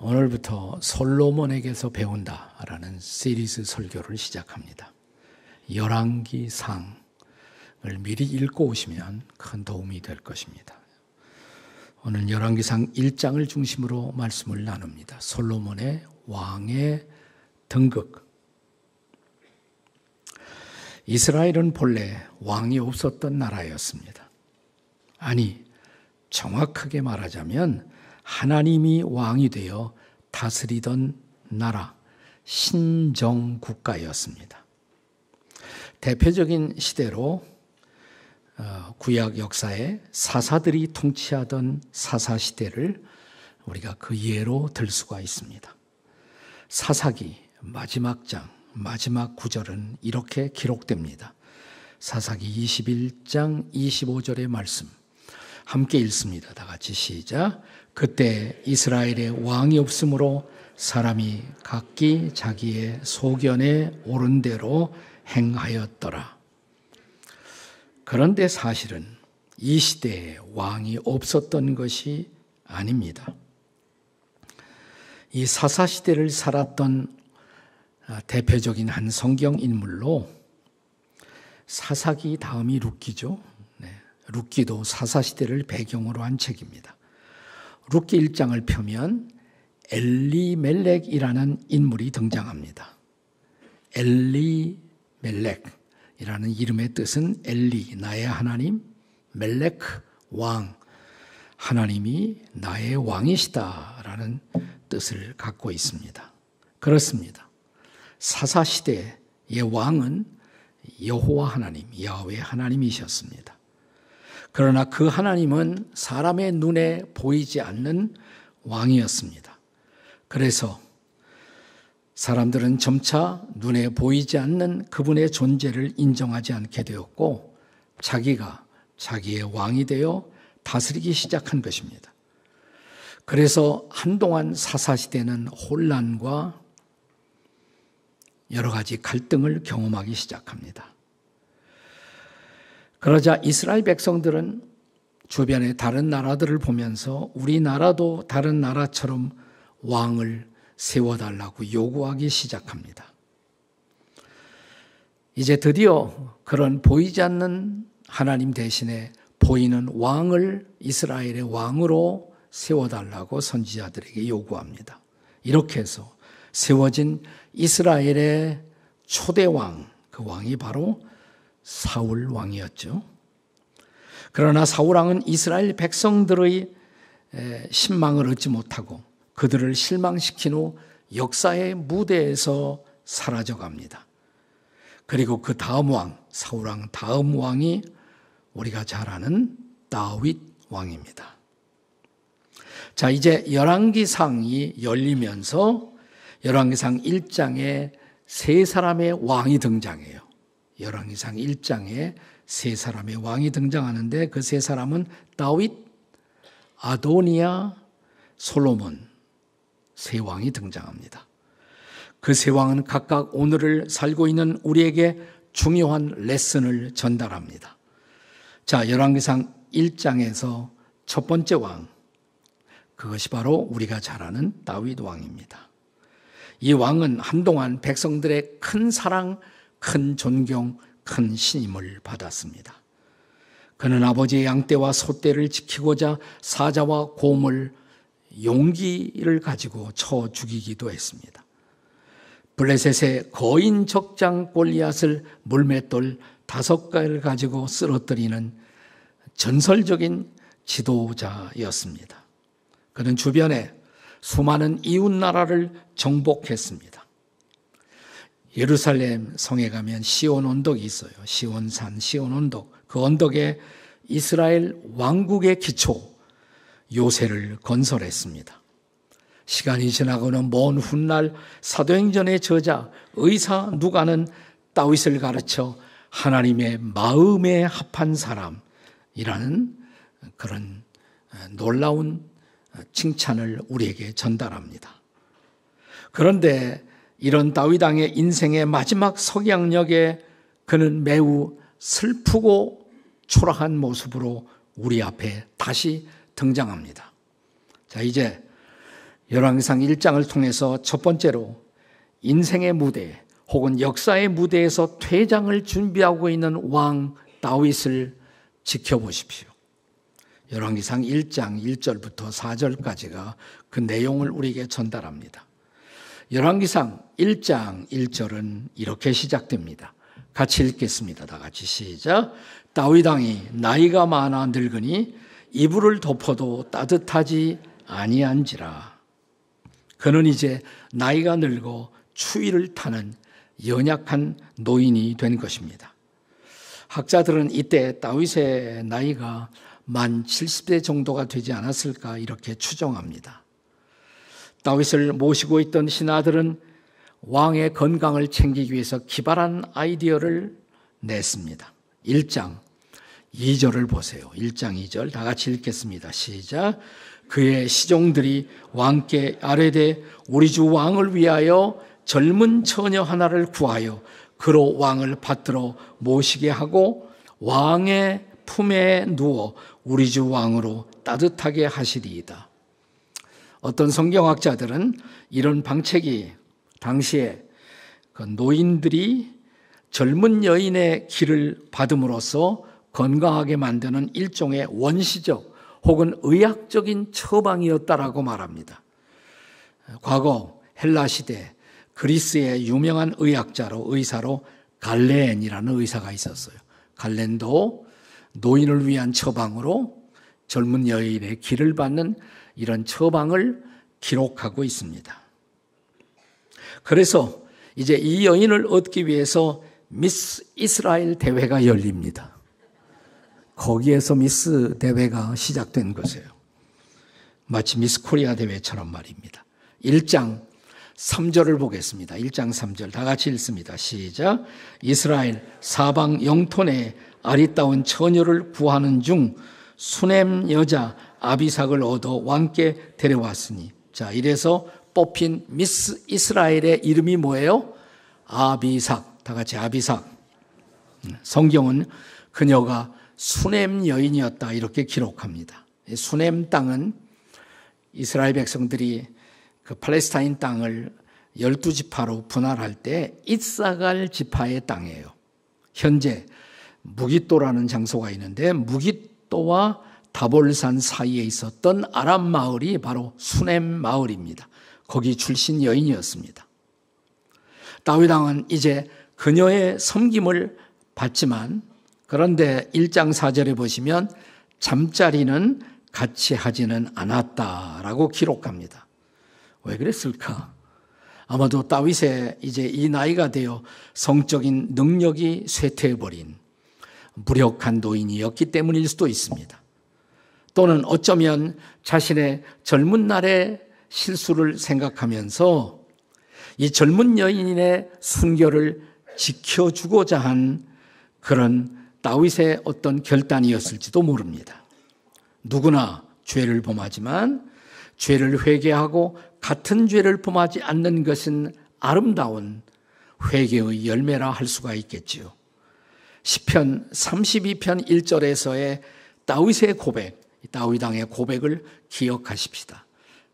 오늘부터 솔로몬에게서 배운다라는 시리즈 설교를 시작합니다. 열왕기상을 미리 읽고 오시면 큰 도움이 될 것입니다. 오늘 열왕기상 1장을 중심으로 말씀을 나눕니다. 솔로몬의 왕의 등극. 이스라엘은 본래 왕이 없었던 나라였습니다. 아니, 정확하게 말하자면 하나님이 왕이 되어 다스리던 나라, 신정국가였습니다. 대표적인 시대로 구약 역사에 사사들이 통치하던 사사시대를 우리가 그 예로 들 수가 있습니다. 사사기 마지막 장, 마지막 구절은 이렇게 기록됩니다. 사사기 21장 25절의 말씀 함께 읽습니다. 다 같이 시작. 그때 이스라엘에 왕이 없으므로 사람이 각기 자기의 소견에 옳은 대로 행하였더라. 그런데 사실은 이 시대에 왕이 없었던 것이 아닙니다. 이 사사시대를 살았던 대표적인 한 성경 인물로 사사기 다음이 룻기죠. 룻기도 사사시대를 배경으로 한 책입니다. 룻기 1장을 펴면 엘리멜렉이라는 인물이 등장합니다. 엘리멜렉이라는 이름의 뜻은 엘리, 나의 하나님, 멜렉, 왕, 하나님이 나의 왕이시다라는 뜻을 갖고 있습니다. 그렇습니다. 사사시대의 왕은 여호와 하나님, 야훼 하나님이셨습니다. 그러나 그 하나님은 사람의 눈에 보이지 않는 왕이었습니다. 그래서 사람들은 점차 눈에 보이지 않는 그분의 존재를 인정하지 않게 되었고 자기가 자기의 왕이 되어 다스리기 시작한 것입니다. 그래서 한동안 사사시대는 혼란과 여러 가지 갈등을 경험하기 시작합니다. 그러자 이스라엘 백성들은 주변의 다른 나라들을 보면서 우리나라도 다른 나라처럼 왕을 세워달라고 요구하기 시작합니다. 이제 드디어 그런 보이지 않는 하나님 대신에 보이는 왕을 이스라엘의 왕으로 세워달라고 선지자들에게 요구합니다. 이렇게 해서 세워진 이스라엘의 초대왕, 그 왕이 바로 사울 왕이었죠. 그러나 사울 왕은 이스라엘 백성들의 신망을 얻지 못하고 그들을 실망시킨 후 역사의 무대에서 사라져갑니다. 그리고 그 다음 왕, 사울 왕 다음 왕이 우리가 잘 아는 다윗 왕입니다. 자, 이제 열왕기상이 열리면서 열왕기상 1장에 세 사람의 왕이 등장해요. 열왕기상 1장에 세 사람의 왕이 등장하는데 그 세 사람은 다윗, 아도니아, 솔로몬 세 왕이 등장합니다. 그 세 왕은 각각 오늘을 살고 있는 우리에게 중요한 레슨을 전달합니다. 자, 열왕기상 1장에서 첫 번째 왕, 그것이 바로 우리가 잘 아는 다윗 왕입니다. 이 왕은 한동안 백성들의 큰 사랑, 큰 존경, 큰 신임을 받았습니다. 그는 아버지의 양떼와 소떼를 지키고자 사자와 곰을 용기를 가지고 쳐 죽이기도 했습니다. 블레셋의 거인 적장 골리앗을 물맷돌 5개를 가지고 쓰러뜨리는 전설적인 지도자였습니다. 그는 주변에 수많은 이웃 나라를 정복했습니다. 예루살렘 성에 가면 시온 언덕이 있어요. 시온산, 시온 언덕. 그 언덕에 이스라엘 왕국의 기초, 요새를 건설했습니다. 시간이 지나고는 먼 훗날 사도행전의 저자 의사 누가는 다윗을 가르쳐 하나님의 마음에 합한 사람이라는 그런 놀라운 칭찬을 우리에게 전달합니다. 그런데 이런 다윗 왕의 인생의 마지막 석양역에 그는 매우 슬프고 초라한 모습으로 우리 앞에 다시 등장합니다. 자, 이제 열왕기상 1장을 통해서 첫 번째로 인생의 무대 혹은 역사의 무대에서 퇴장을 준비하고 있는 왕 다윗을 지켜보십시오. 열왕기상 1장 1절부터 4절까지가 그 내용을 우리에게 전달합니다. 열왕기상 1장 1절은 이렇게 시작됩니다. 같이 읽겠습니다. 다 같이 시작. 다윗 왕이 나이가 많아 늙으니 이불을 덮어도 따뜻하지 아니한지라. 그는 이제 나이가 늙어 추위를 타는 연약한 노인이 된 것입니다. 학자들은 이때 다윗의 나이가 만 70세 정도가 되지 않았을까 이렇게 추정합니다. 다윗을 모시고 있던 신하들은 왕의 건강을 챙기기 위해서 기발한 아이디어를 냈습니다. 1장 2절을 보세요. 1장 2절 다 같이 읽겠습니다. 시작. 그의 시종들이 왕께 아뢰되 우리 주 왕을 위하여 젊은 처녀 하나를 구하여 그로 왕을 받들어 모시게 하고 왕의 품에 누워 우리 주 왕으로 따뜻하게 하시리이다. 어떤 성경학자들은 이런 방책이 당시에 그 노인들이 젊은 여인의 기를 받음으로써 건강하게 만드는 일종의 원시적 혹은 의학적인 처방이었다라고 말합니다. 과거 헬라 시대 그리스의 유명한 의사로 갈렌이라는 의사가 있었어요. 갈렌도 노인을 위한 처방으로 젊은 여인의 기를 받는 이런 처방을 기록하고 있습니다. 그래서 이제 이 여인을 얻기 위해서 미스 이스라엘 대회가 열립니다. 거기에서 미스 대회가 시작된 것이에요. 마치 미스 코리아 대회처럼 말입니다. 1장 3절을 보겠습니다. 1장 3절 다 같이 읽습니다. 시작. 이스라엘 사방 영토 내에 아리따운 처녀를 구하는 중 수넴 여자 아비삭을 얻어 왕께 데려왔으니, 자, 이래서 뽑힌 미스 이스라엘의 이름이 뭐예요? 아비삭. 다 같이 아비삭. 성경은 그녀가 수넴 여인이었다 이렇게 기록합니다. 수넴 땅은 이스라엘 백성들이 그 팔레스타인 땅을 12지파로 분할할 때 이사갈 지파의 땅이에요. 현재 무깃도라는 장소가 있는데 무깃도와 다볼산 사이에 있었던 아람 마을이 바로 수넴 마을입니다. 거기 출신 여인이었습니다. 다윗 왕은 이제 그녀의 섬김을 받지만, 그런데 1장 4절에 보시면 잠자리는 같이 하지는 않았다라고 기록합니다. 왜 그랬을까? 아마도 다윗의 이제 이 나이가 되어 성적인 능력이 쇠퇴해버린 무력한 노인이었기 때문일 수도 있습니다. 또는 어쩌면 자신의 젊은 날의 실수를 생각하면서 이 젊은 여인의 순결을 지켜주고자 한 그런 다윗의 어떤 결단이었을지도 모릅니다. 누구나 죄를 범하지만 죄를 회개하고 같은 죄를 범하지 않는 것은 아름다운 회개의 열매라 할 수가 있겠지요. 시편 32편 1절에서의 다윗의 고백, 다윗 왕의 고백을 기억하십시다.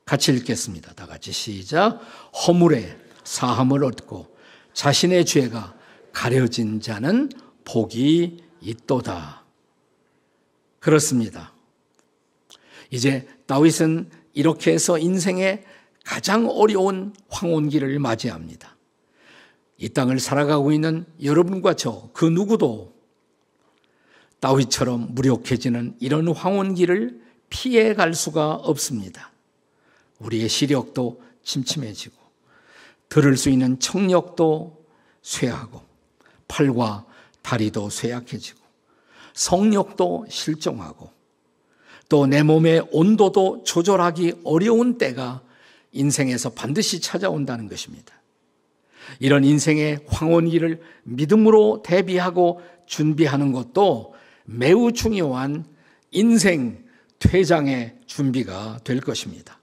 같이 읽겠습니다. 다 같이 시작. 허물에 사함을 얻고 자신의 죄가 가려진 자는 복이 있도다. 그렇습니다. 이제 다윗은 이렇게 해서 인생의 가장 어려운 황혼기를 맞이합니다. 이 땅을 살아가고 있는 여러분과 저 그 누구도 다윗처럼 무력해지는 이런 황혼기를 피해갈 수가 없습니다. 우리의 시력도 침침해지고 들을 수 있는 청력도 쇠하고 팔과 다리도 쇠약해지고 성욕도 실종하고 또 내 몸의 온도도 조절하기 어려운 때가 인생에서 반드시 찾아온다는 것입니다. 이런 인생의 황혼기를 믿음으로 대비하고 준비하는 것도 매우 중요한 인생 퇴장의 준비가 될 것입니다.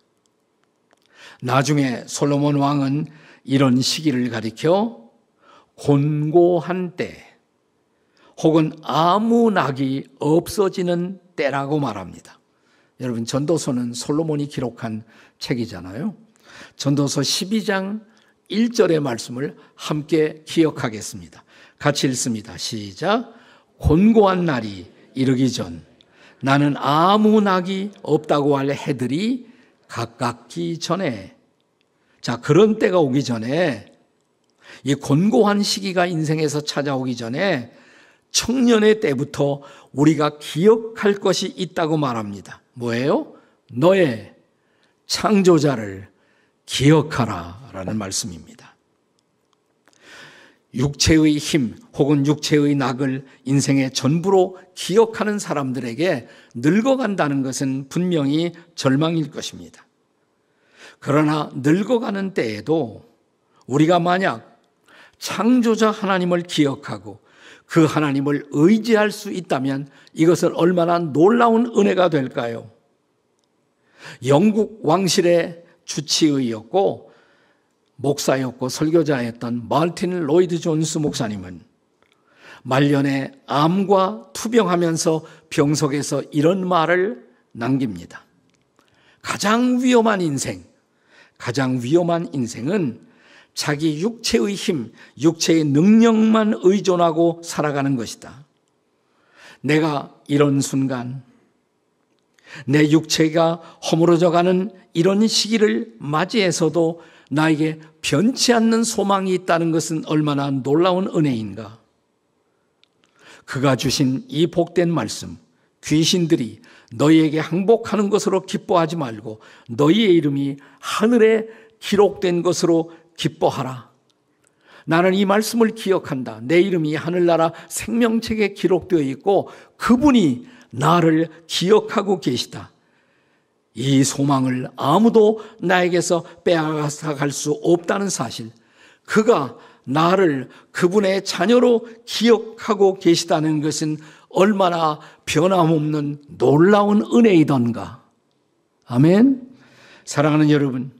나중에 솔로몬 왕은 이런 시기를 가리켜 곤고한 때 혹은 아무 낙이 없어지는 때라고 말합니다. 여러분, 전도서는 솔로몬이 기록한 책이잖아요. 전도서 12장 1절의 말씀을 함께 기억하겠습니다. 같이 읽습니다. 시작. 곤고한 날이 이르기 전 나는 아무 낙이 없다고 할 해들이 가깝기 전에, 자, 그런 때가 오기 전에, 이 곤고한 시기가 인생에서 찾아오기 전에 청년의 때부터 우리가 기억할 것이 있다고 말합니다. 뭐예요? 너의 창조자를 기억하라 라는 말씀입니다. 육체의 힘 혹은 육체의 낙을 인생의 전부로 기억하는 사람들에게 늙어간다는 것은 분명히 절망일 것입니다. 그러나 늙어가는 때에도 우리가 만약 창조자 하나님을 기억하고 그 하나님을 의지할 수 있다면 이것은 얼마나 놀라운 은혜가 될까요? 영국 왕실의 주치의였고 목사였고 설교자였던 마르틴 로이드 존스 목사님은 말년에 암과 투병하면서 병석에서 이런 말을 남깁니다. 가장 위험한 인생은 자기 육체의 힘, 육체의 능력만 의존하고 살아가는 것이다. 내가 이런 순간, 내 육체가 허물어져가는 이런 시기를 맞이해서도 나에게 변치 않는 소망이 있다는 것은 얼마나 놀라운 은혜인가. 그가 주신 이 복된 말씀, 귀신들이 너희에게 항복하는 것으로 기뻐하지 말고 너희의 이름이 하늘에 기록된 것으로 기뻐하라. 나는 이 말씀을 기억한다. 내 이름이 하늘나라 생명책에 기록되어 있고 그분이 나를 기억하고 계시다. 이 소망을 아무도 나에게서 빼앗아갈 수 없다는 사실, 그가 나를 그분의 자녀로 기억하고 계시다는 것은 얼마나 변함없는 놀라운 은혜이던가. 아멘. 사랑하는 여러분,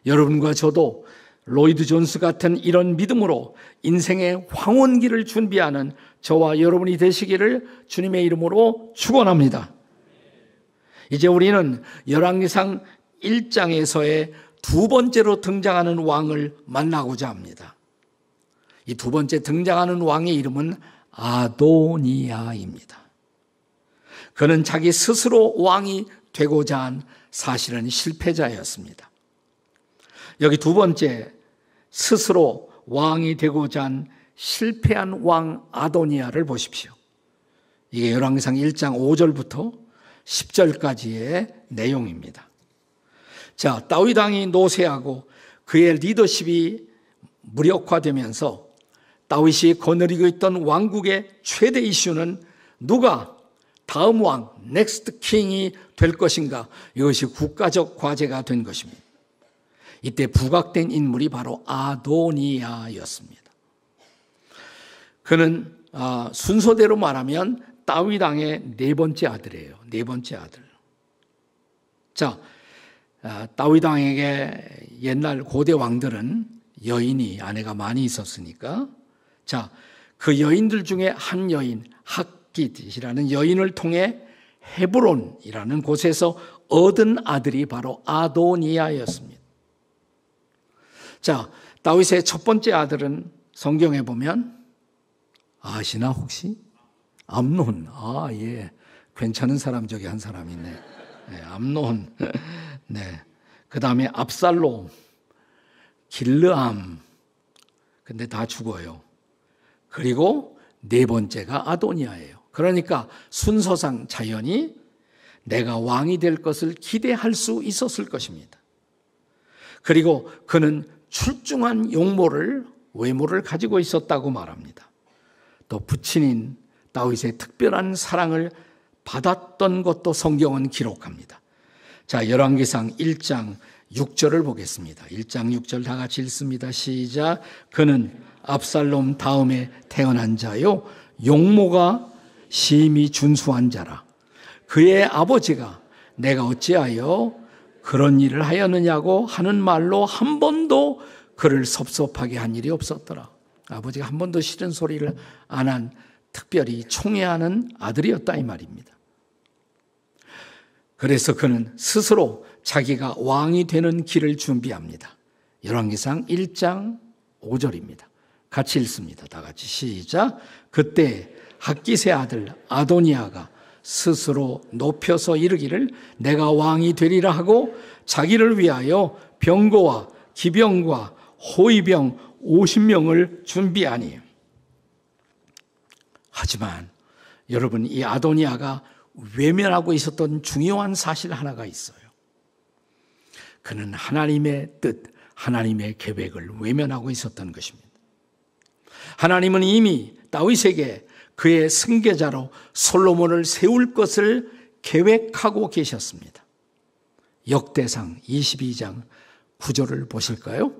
여러분과 저도 로이드 존스 같은 이런 믿음으로 인생의 황혼기를 준비하는 저와 여러분이 되시기를 주님의 이름으로 축원합니다. 이제 우리는 열왕기상 1장에서의 두 번째로 등장하는 왕을 만나고자 합니다. 이 두 번째 등장하는 왕의 이름은 아도니아입니다. 그는 자기 스스로 왕이 되고자 한 사실은 실패자였습니다. 여기 두 번째, 스스로 왕이 되고자 한 실패한 왕 아도니아를 보십시오. 이게 열왕기상 1장 5절부터 10절까지의 내용입니다. 자, 다윗 왕이 노쇠하고 그의 리더십이 무력화되면서 다윗이 거느리고 있던 왕국의 최대 이슈는 누가 다음 왕, 넥스트 킹이 될 것인가, 이것이 국가적 과제가 된 것입니다. 이때 부각된 인물이 바로 아도니아였습니다. 그는 순서대로 말하면 다윗 왕의 네 번째 아들이에요. 네 번째 아들. 자, 다윗 왕에게 옛날 고대 왕들은 여인이, 아내가 많이 있었으니까, 자, 그 여인들 중에 한 여인, 핫깃이라는 여인을 통해 헤브론이라는 곳에서 얻은 아들이 바로 아도니아였습니다. 자, 다윗의 첫 번째 아들은 성경에 보면 아시나 혹시? 암논. 아, 예. 괜찮은 사람 저기 한 사람 있네. 네, 암논. 네. 그 다음에 압살롬, 길르암. 근데 다 죽어요. 그리고 네 번째가 아도니아예요. 그러니까 순서상 자연히 내가 왕이 될 것을 기대할 수 있었을 것입니다. 그리고 그는 출중한 외모를 가지고 있었다고 말합니다. 또 부친인 다윗의 특별한 사랑을 받았던 것도 성경은 기록합니다. 자, 열왕기상 1장 6절을 보겠습니다. 1장 6절 다 같이 읽습니다. 시작. 그는 압살롬 다음에 태어난 자요, 용모가 심히 준수한 자라. 그의 아버지가 내가 어찌하여 그런 일을 하였느냐고 하는 말로 한 번도 그를 섭섭하게 한 일이 없었더라. 아버지가 한 번도 싫은 소리를 안 한 특별히 총애하는 아들이었다 이 말입니다. 그래서 그는 스스로 자기가 왕이 되는 길을 준비합니다. 열왕기상 1장 5절입니다. 같이 읽습니다. 다 같이 시작. 그때 학기세 아들 아도니아가 스스로 높여서 이르기를 내가 왕이 되리라 하고 자기를 위하여 병거와 기병과 호위병 50명을 준비하니. 하지만 여러분, 이 아도니아가 외면하고 있었던 중요한 사실 하나가 있어요. 그는 하나님의 뜻, 하나님의 계획을 외면하고 있었던 것입니다. 하나님은 이미 다윗에게 그의 승계자로 솔로몬을 세울 것을 계획하고 계셨습니다. 역대상 22장 9절을 보실까요?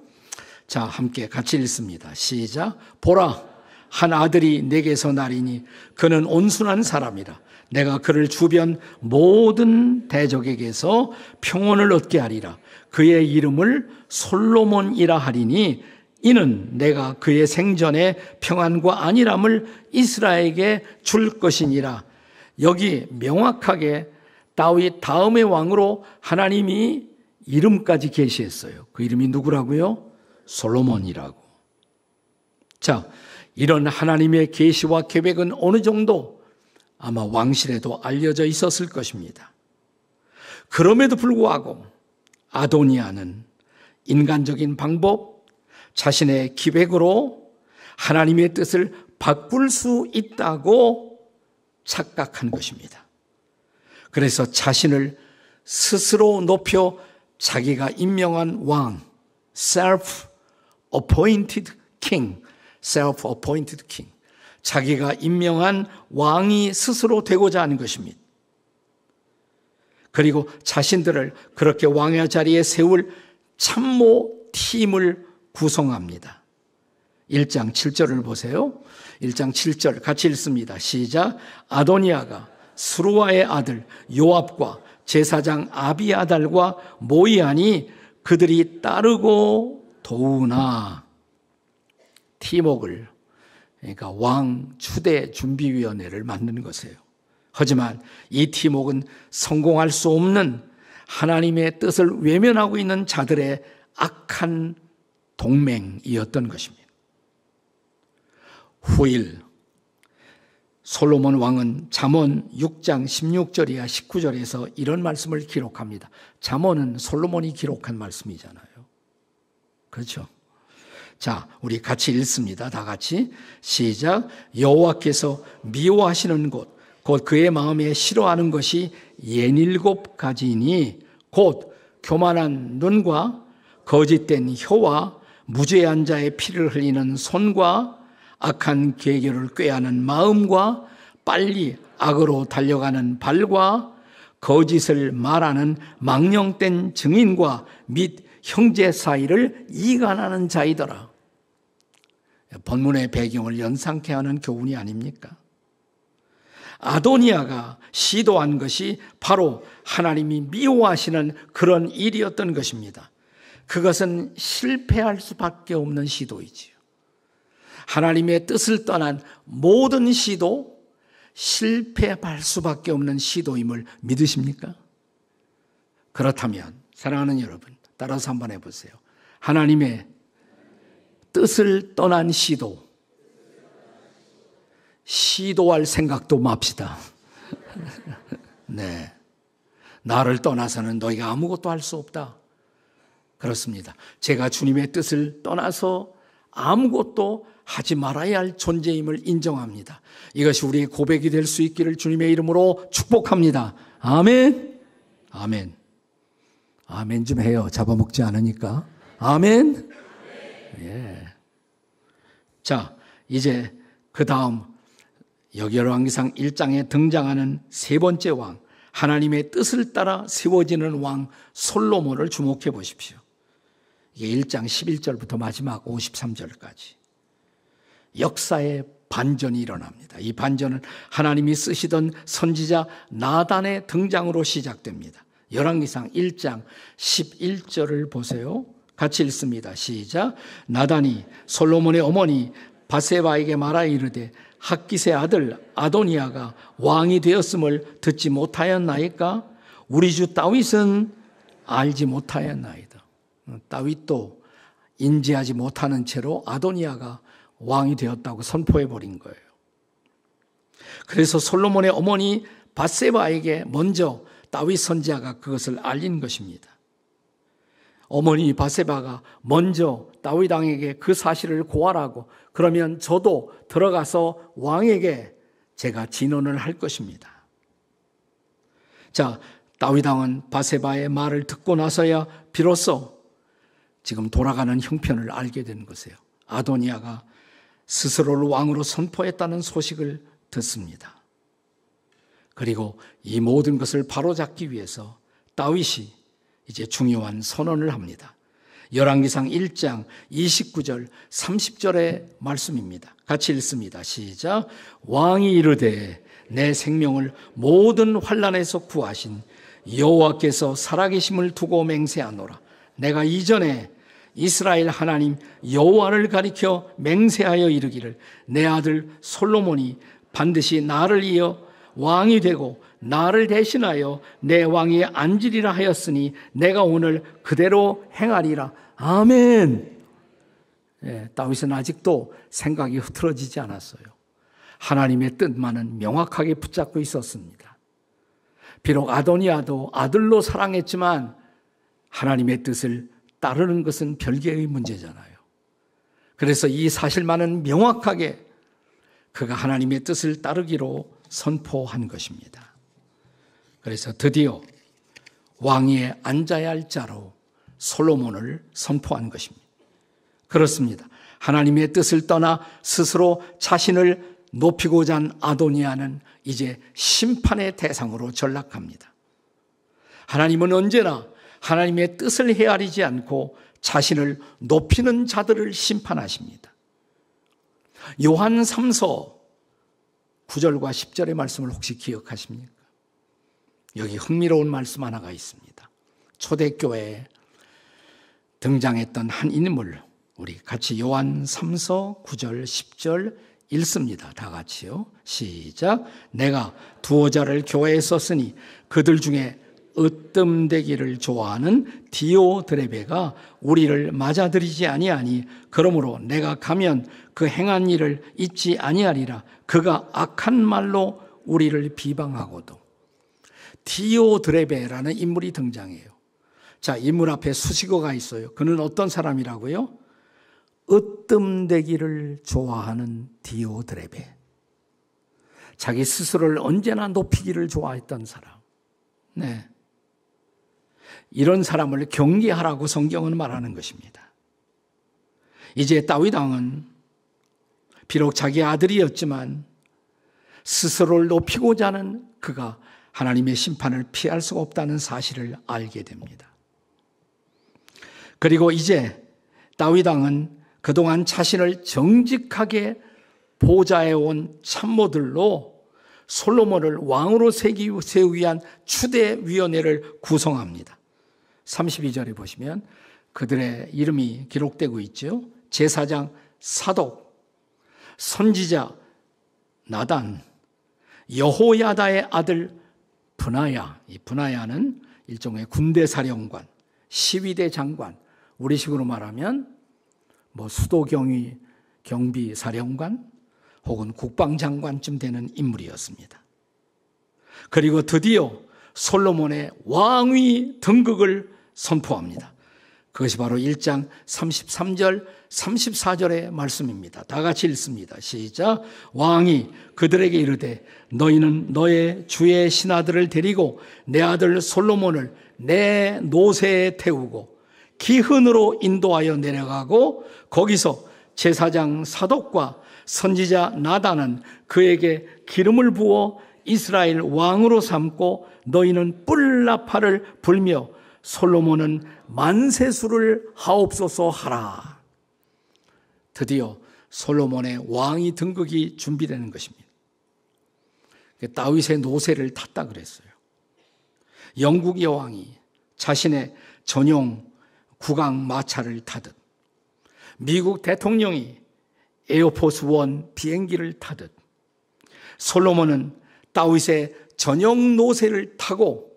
자, 함께 같이 읽습니다. 시작. 보라, 한 아들이 내게서 나리니 그는 온순한 사람이라. 내가 그를 주변 모든 대적에게서 평온을 얻게 하리라. 그의 이름을 솔로몬이라 하리니 이는 내가 그의 생전에 평안과 안일함을 이스라엘에게 줄 것이니라. 여기 명확하게 다윗 다음의 왕으로 하나님이 이름까지 계시했어요. 그 이름이 누구라고요? 솔로몬이라고. 자, 이런 하나님의 계시와 계획은 어느 정도 아마 왕실에도 알려져 있었을 것입니다. 그럼에도 불구하고 아도니아는 인간적인 방법, 자신의 기획으로 하나님의 뜻을 바꿀 수 있다고 착각한 것입니다. 그래서 자신을 스스로 높여 자기가 임명한 왕, self-appointed king, self-appointed king, 자기가 임명한 왕이 스스로 되고자 하는 것입니다. 그리고 자신들을 그렇게 왕의 자리에 세울 참모 팀을 구성합니다. 1장 7절을 보세요. 1장 7절 같이 읽습니다. 시작. 아도니아가 스루아의 아들 요압과 제사장 아비아달과 모이하니 그들이 따르고 도우나. 팀웍을, 그러니까 왕 추대 준비위원회를 만드는 것이에요. 하지만 이 팀웍은 성공할 수 없는 하나님의 뜻을 외면하고 있는 자들의 악한 동맹이었던 것입니다. 후일 솔로몬 왕은 잠언 6장 16절이야 19절에서 이런 말씀을 기록합니다. 잠언은 솔로몬이 기록한 말씀이잖아요. 그렇죠? 자, 우리 같이 읽습니다. 다 같이 시작. 여호와께서 미워하시는 곳, 곧 그의 마음에 싫어하는 것이 67가지이니 곧 교만한 눈과 거짓된 혀와 무죄한 자의 피를 흘리는 손과 악한 계교를 꾀하는 마음과 빨리 악으로 달려가는 발과 거짓을 말하는 망령된 증인과 및 형제 사이를 이간하는 자이더라. 본문의 배경을 연상케 하는 교훈이 아닙니까? 아도니아가 시도한 것이 바로 하나님이 미워하시는 그런 일이었던 것입니다. 그것은 실패할 수밖에 없는 시도이지요. 하나님의 뜻을 떠난 모든 시도 실패할 수밖에 없는 시도임을 믿으십니까? 그렇다면 사랑하는 여러분, 따라서 한번 해보세요. 하나님의 뜻을 떠난 시도할 생각도 맙시다. 네, 나를 떠나서는 너희가 아무것도 할 수 없다. 그렇습니다. 제가 주님의 뜻을 떠나서 아무것도 하지 말아야 할 존재임을 인정합니다. 이것이 우리의 고백이 될 수 있기를 주님의 이름으로 축복합니다. 아멘. 아멘. 아멘 좀 해요. 잡아먹지 않으니까. 아멘. 예. 자, 이제 그 다음 여기 열왕기상 1장에 등장하는 세 번째 왕, 하나님의 뜻을 따라 세워지는 왕 솔로몬을 주목해 보십시오. 이게 1장 11절부터 마지막 53절까지 역사의 반전이 일어납니다. 이 반전은 하나님이 쓰시던 선지자 나단의 등장으로 시작됩니다. 열왕기상 1장 11절을 보세요. 같이 읽습니다. 시작. 나단이 솔로몬의 어머니 바세바에게 말하 이르되 학기세 아들 아도니아가 왕이 되었음을 듣지 못하였나이까? 우리 주 다윗은 알지 못하였나이다. 다윗도 인지하지 못하는 채로 아도니아가 왕이 되었다고 선포해 버린 거예요. 그래서 솔로몬의 어머니 밧세바에게 먼저 다윗 선지자가 그것을 알린 것입니다. 어머니 밧세바가 먼저 다윗 왕에게 그 사실을 고하라고, 그러면 저도 들어가서 왕에게 제가 진언을 할 것입니다. 자, 다윗 왕은 밧세바의 말을 듣고 나서야 비로소 지금 돌아가는 형편을 알게 된 것이에요. 아도니아가 스스로를 왕으로 선포했다는 소식을 듣습니다. 그리고 이 모든 것을 바로잡기 위해서 다윗이 이제 중요한 선언을 합니다. 열왕기상 1장 29절 30절의 말씀입니다. 같이 읽습니다. 시작. 왕이 이르되 내 생명을 모든 환난에서 구하신 여호와께서 살아계심을 두고 맹세하노라. 내가 이전에 이스라엘 하나님 여호와를 가리켜 맹세하여 이르기를 내 아들 솔로몬이 반드시 나를 이어 왕이 되고 나를 대신하여 내 왕위에 앉으리라 하였으니 내가 오늘 그대로 행하리라. 아멘. 다윗은 아직도 생각이 흐트러지지 않았어요. 하나님의 뜻만은 명확하게 붙잡고 있었습니다. 비록 아도니아도 아들로 사랑했지만 하나님의 뜻을 따르는 것은 별개의 문제잖아요. 그래서 이 사실만은 명확하게 그가 하나님의 뜻을 따르기로 선포한 것입니다. 그래서 드디어 왕위에 앉아야 할 자로 솔로몬을 선포한 것입니다. 그렇습니다. 하나님의 뜻을 떠나 스스로 자신을 높이고자 한 아도니아는 이제 심판의 대상으로 전락합니다. 하나님은 언제나 하나님의 뜻을 헤아리지 않고 자신을 높이는 자들을 심판하십니다. 요한 3서 9절과 10절의 말씀을 혹시 기억하십니까? 여기 흥미로운 말씀 하나가 있습니다. 초대교회에 등장했던 한 인물, 우리 같이 요한 3서 9절 10절 읽습니다. 다 같이요. 시작. 내가 두어 자를 교회에 썼으니 그들 중에 으뜸되기를 좋아하는 디오드레베가 우리를 맞아들이지 아니하니 그러므로 내가 가면 그 행한 일을 잊지 아니하리라. 그가 악한 말로 우리를 비방하고도. 디오드레베라는 인물이 등장해요. 자, 인물 앞에 수식어가 있어요. 그는 어떤 사람이라고요? 으뜸되기를 좋아하는 디오드레베. 자기 스스로를 언제나 높이기를 좋아했던 사람. 네. 이런 사람을 경계하라고 성경은 말하는 것입니다. 이제 다윗 왕은 비록 자기 아들이었지만 스스로를 높이고자 하는 그가 하나님의 심판을 피할 수가 없다는 사실을 알게 됩니다. 그리고 이제 다윗 왕은 그동안 자신을 정직하게 보좌해온 참모들로 솔로몬을 왕으로 세우기 위한 추대위원회를 구성합니다. 32절에 보시면 그들의 이름이 기록되고 있죠. 제사장 사독, 선지자 나단, 여호야다의 아들 브나야. 이 브나야는 일종의 군대 사령관, 시위대 장관, 우리식으로 말하면 수도경위 경비 사령관 혹은 국방장관쯤 되는 인물이었습니다. 그리고 드디어 솔로몬의 왕위 등극을 선포합니다. 그것이 바로 1장 33절 34절의 말씀입니다. 다 같이 읽습니다. 시작. 왕이 그들에게 이르되 너희는 너의 주의 신하들을 데리고 내 아들 솔로몬을 내 노새에 태우고 기흔으로 인도하여 내려가고 거기서 제사장 사독과 선지자 나단은 그에게 기름을 부어 이스라엘 왕으로 삼고 너희는 뿔나파를 불며 솔로몬은 만세수를 하옵소서 하라. 드디어 솔로몬의 왕위 등극이 준비되는 것입니다. 다윗의 노새를 탔다 그랬어요. 영국 여왕이 자신의 전용 국왕 마차를 타듯 미국 대통령이 에어포스 원 비행기를 타듯 솔로몬은 다윗의 전용 노새를 타고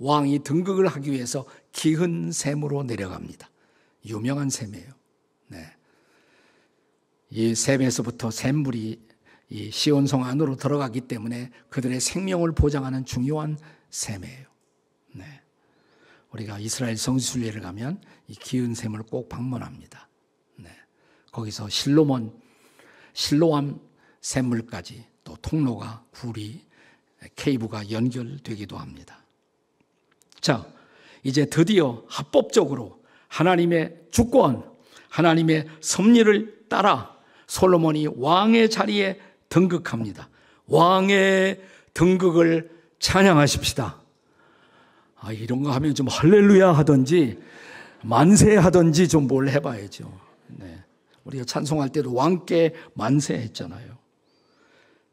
왕이 등극을 하기 위해서 기흔 샘으로 내려갑니다. 유명한 샘이에요. 네. 이 샘에서부터 샘물이 이 시온성 안으로 들어가기 때문에 그들의 생명을 보장하는 중요한 샘이에요. 네. 우리가 이스라엘 성지순례를 가면 이 기흔 샘을 꼭 방문합니다. 네. 거기서 실로암 샘물까지 또 통로가 구리 케이브가 연결되기도 합니다. 자, 이제 드디어 합법적으로 하나님의 주권, 하나님의 섭리를 따라 솔로몬이 왕의 자리에 등극합니다. 왕의 등극을 찬양하십시다. 이런 거 하면 좀 할렐루야 하든지 만세 하든지 좀 뭘 해봐야죠. 네. 우리가 찬송할 때도 왕께 만세 했잖아요.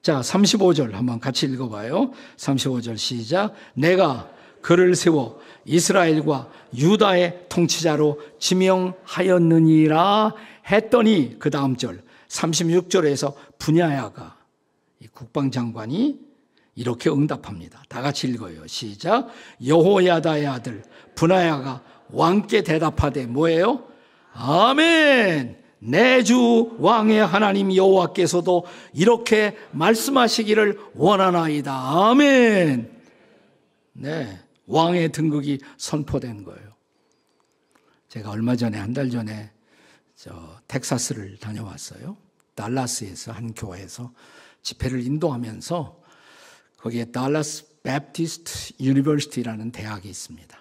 자, 35절 한번 같이 읽어봐요. 35절 시작. 내가 그를 세워 이스라엘과 유다의 통치자로 지명하였느니라 했더니 그 다음 절 36절에서 분야야가 이 국방장관이 이렇게 응답합니다. 다 같이 읽어요. 시작. 여호야다의 아들 분야야가 왕께 대답하되 뭐예요? 아멘. 내 주 왕의 하나님 여호와께서도 이렇게 말씀하시기를 원하나이다. 아멘. 네, 왕의 등극이 선포된 거예요. 제가 얼마 전에 한 달 전에 텍사스를 다녀왔어요. 달라스에서 한 교회에서 집회를 인도하면서 거기에 달라스 베프티스트 유니버시티라는 대학이 있습니다.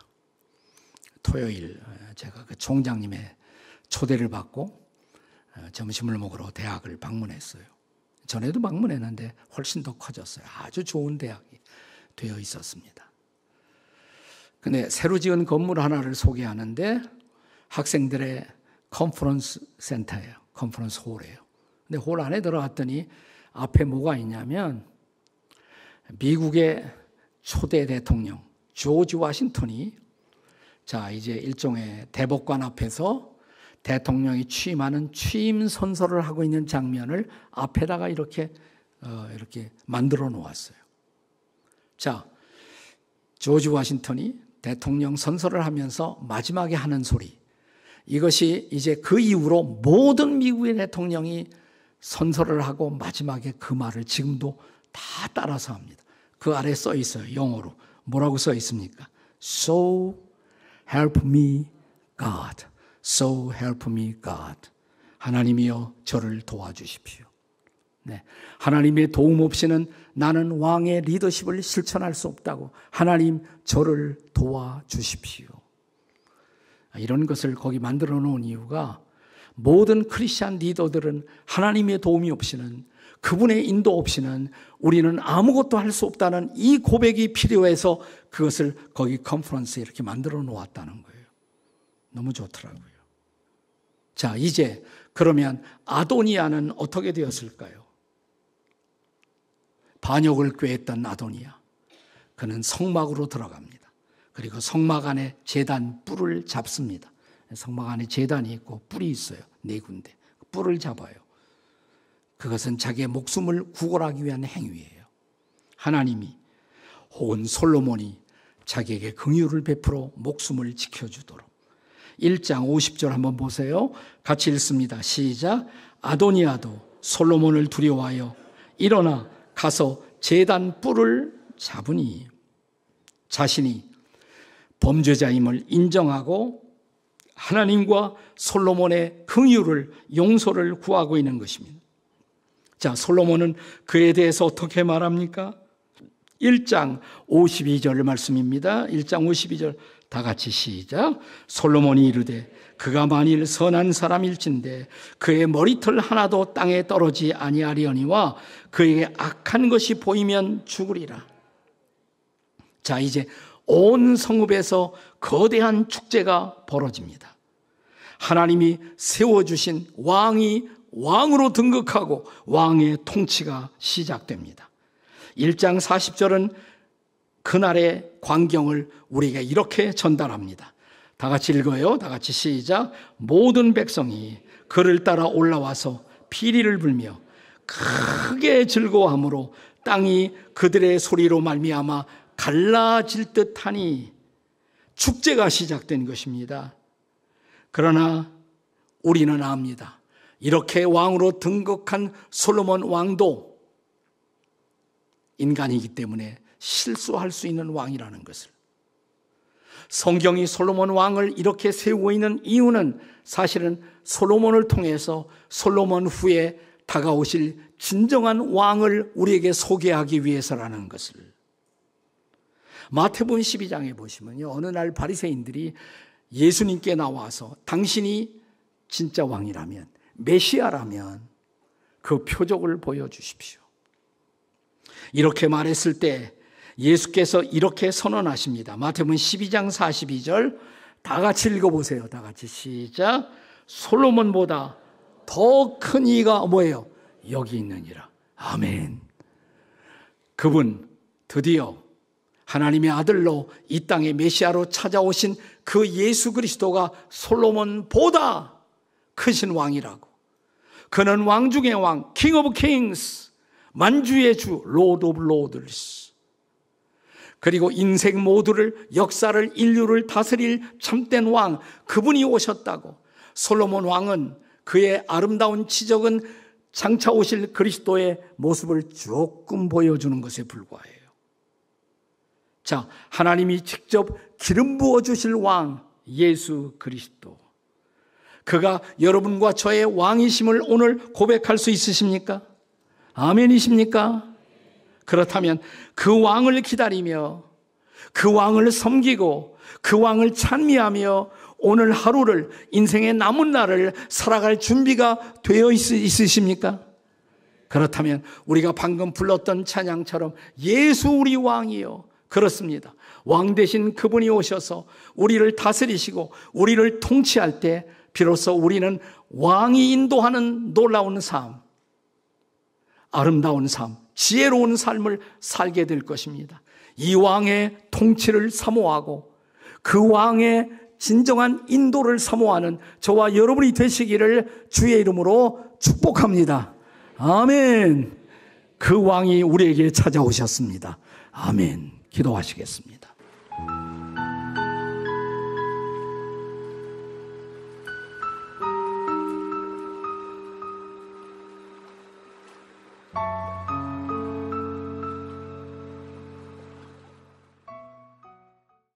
토요일 제가 그 총장님의 초대를 받고 점심을 먹으러 대학을 방문했어요. 전에도 방문했는데 훨씬 더 커졌어요. 아주 좋은 대학이 되어 있었습니다. 근데 새로 지은 건물 하나를 소개하는데 학생들의 컨퍼런스 센터예요. 컨퍼런스 홀이에요. 근데 홀 안에 들어갔더니 앞에 뭐가 있냐면 미국의 초대 대통령 조지 워싱턴이 자 이제 일종의 대법관 앞에서 대통령이 취임하는 취임 선서를 하고 있는 장면을 앞에다가 이렇게 만들어 놓았어요. 자, 조지 워싱턴이 대통령 선서를 하면서 마지막에 하는 소리. 이것이 이제 그 이후로 모든 미국의 대통령이 선서를 하고 마지막에 그 말을 지금도 다 따라서 합니다. 그 아래 써 있어요. 영어로. 뭐라고 써 있습니까? So help me God. So help me God. 하나님이여 저를 도와주십시오. 네. 하나님의 도움 없이는 나는 왕의 리더십을 실천할 수 없다고. 하나님 저를 도와주십시오. 이런 것을 거기 만들어 놓은 이유가 모든 크리스찬 리더들은 하나님의 도움이 없이는 그분의 인도 없이는 우리는 아무것도 할 수 없다는 이 고백이 필요해서 그것을 거기 컨퍼런스에 이렇게 만들어 놓았다는 거예요. 너무 좋더라고요. 자, 이제 그러면 아도니아는 어떻게 되었을까요? 반역을 꾀했던 아도니아. 그는 성막으로 들어갑니다. 그리고 성막 안에 제단 뿔을 잡습니다. 성막 안에 제단이 있고 뿔이 있어요. 4군데. 뿔을 잡아요. 그것은 자기의 목숨을 구걸하기 위한 행위예요. 하나님이 혹은 솔로몬이 자기에게 긍휼을 베풀어 목숨을 지켜주도록. 1장 50절 한번 보세요. 같이 읽습니다. 시작. 아도니아도 솔로몬을 두려워하여 일어나 가서 제단 뿔을 잡으니 자신이 범죄자임을 인정하고 하나님과 솔로몬의 긍휼을 용서를 구하고 있는 것입니다. 자, 솔로몬은 그에 대해서 어떻게 말합니까? 1장 52절 말씀입니다. 1장 52절 다 같이 시작. 솔로몬이 이르되 그가 만일 선한 사람일진데 그의 머리털 하나도 땅에 떨어지지 아니하리거니와 그에게 악한 것이 보이면 죽으리라. 자, 이제 온 성읍에서 거대한 축제가 벌어집니다. 하나님이 세워주신 왕이 왕으로 등극하고 왕의 통치가 시작됩니다. 1장 40절은 그날의 광경을 우리에게 이렇게 전달합니다. 다 같이 읽어요. 다 같이 시작. 모든 백성이 그를 따라 올라와서 피리를 불며 크게 즐거워함으로 땅이 그들의 소리로 말미암아 갈라질 듯하니 축제가 시작된 것입니다. 그러나 우리는 압니다. 이렇게 왕으로 등극한 솔로몬 왕도 인간이기 때문에 실수할 수 있는 왕이라는 것을. 성경이 솔로몬 왕을 이렇게 세우고 있는 이유는 사실은 솔로몬을 통해서 솔로몬 후에 다가오실 진정한 왕을 우리에게 소개하기 위해서라는 것을. 마태복음 12장에 보시면요, 어느 날 바리새인들이 예수님께 나와서 당신이 진짜 왕이라면, 메시아라면 그 표적을 보여주십시오. 이렇게 말했을 때 예수께서 이렇게 선언하십니다. 마태복음 12장 42절 다 같이 읽어보세요. 다 같이 시작. 솔로몬보다 더 큰 이가 뭐예요? 여기 있느니라. 아멘. 그분 드디어 하나님의 아들로 이 땅의 메시아로 찾아오신 그 예수 그리스도가 솔로몬보다 크신 왕이라고. 그는 왕 중의 왕, king of kings, 만주의 주, lord of lords. 그리고 인생 모두를, 역사를, 인류를 다스릴 참된 왕, 그분이 오셨다고. 솔로몬 왕은 그의 아름다운 치적은 장차 오실 그리스도의 모습을 조금 보여주는 것에 불과해요. 자, 하나님이 직접 기름 부어주실 왕, 예수 그리스도. 그가 여러분과 저의 왕이심을 오늘 고백할 수 있으십니까? 아멘이십니까? 그렇다면 그 왕을 기다리며 그 왕을 섬기고 그 왕을 찬미하며 오늘 하루를, 인생의 남은 날을 살아갈 준비가 되어 있으십니까? 그렇다면 우리가 방금 불렀던 찬양처럼 예수 우리 왕이요. 그렇습니다. 왕 대신 그분이 오셔서 우리를 다스리시고 우리를 통치할 때 비로소 우리는 왕이 인도하는 놀라운 삶, 아름다운 삶, 지혜로운 삶을 살게 될 것입니다. 이 왕의 통치를 사모하고 그 왕의 진정한 인도를 사모하는 저와 여러분이 되시기를 주의 이름으로 축복합니다. 아멘. 그 왕이 우리에게 찾아오셨습니다. 아멘. 기도하시겠습니다.